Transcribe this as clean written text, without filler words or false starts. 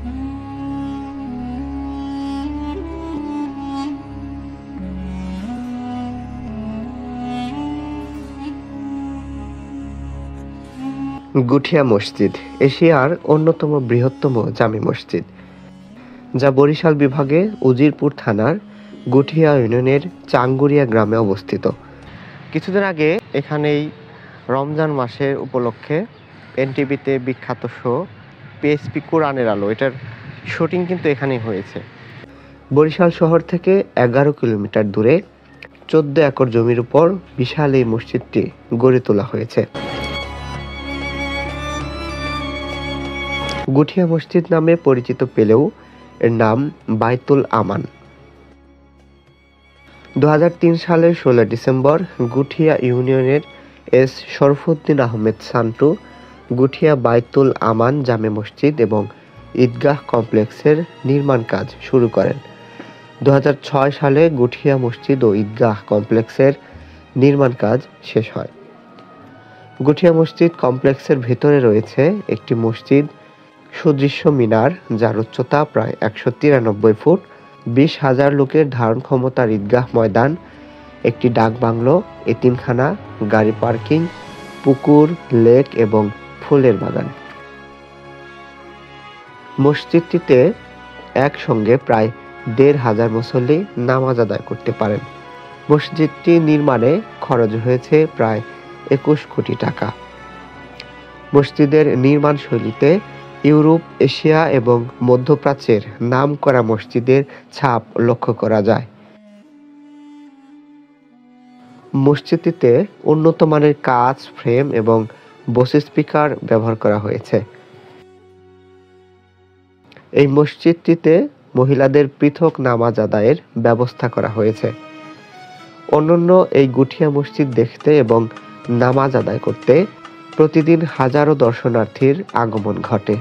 গুঠিয়া মসজিদ এশিয়ার অন্যতম বৃহত্তম জামে মসজিদ, যা বরিশাল বিভাগে উজিরপুর থানার গুঠিয়া ইউনিয়নের চাঙ্গুরিয়া গ্রামে অবস্থিত। কিছুদিন আগে এখানেই রমজান মাসের উপলক্ষে এনটিভিতে বিখ্যাত শো পিএসপি কোরআনের আলো, এটার শুটিং কিন্তু এখানেই হয়েছে। বরিশাল শহর থেকে 11 কিলোমিটার দূরে 14 একর জমির উপর বিশাল এই মসজিদটি গড়ে তোলা হয়েছে। গুঠিয়া মসজিদ নামে পরিচিত পেলেও এর নাম বাইতুল আমান। 2003 সালের 16 ডিসেম্বর গুঠিয়া ইউনিয়নের এস শরফুদ্দিন আহমেদ সান্টু গুঠিয়া বাইতুল আমান জামে মসজিদ এবং ঈদগাহ কমপ্লেক্সের নির্মাণ কাজ শুরু করেন। 2006 সালে গুঠিয়া মসজিদ ও ঈদগাহ কমপ্লেক্সের নির্মাণ কাজ শেষ হয়। গুঠিয়া মসজিদ কমপ্লেক্সের ভেতরে রয়েছে একটি মসজিদ, সুদৃশ্য মিনার যার উচ্চতা প্রায় 193 ফুট, 20,000 লোকের ধারণ ক্ষমতার ঈদগাহ ময়দান, একটি ডাক বাংলো, এতিমখানা, গাড়ি পার্কিং, পুকুর, লেক এবং ফুলের বাগান। মসজিদটিতে একসঙ্গে প্রায় 1,500 মুসল্লি নামাজ আদায় করতে পারেন। মসজিদটি নির্মাণে খরচ হয়েছে প্রায় 21 কোটি টাকা। মসজিদের নির্মাণ শৈলীতে ইউরোপ, এশিয়া এবং মধ্যপ্রাচ্যের নামকরা মসজিদের ছাপ লক্ষ্য করা যায়। মসজিদটিতে উন্নত মানের কাচ, ফ্রেম এবং বোস স্পিকার ব্যবহার করা হয়েছে। এই মসজিদটিতে মহিলাদের পৃথক নামাজ আদায়ের ব্যবস্থা করা হয়েছে। অন্যান্য এই গুঠিয়া মসজিদ দেখতে এবং নামাজ আদায় করতে প্রতিদিন হাজারো দর্শনার্থীর আগমন ঘটে।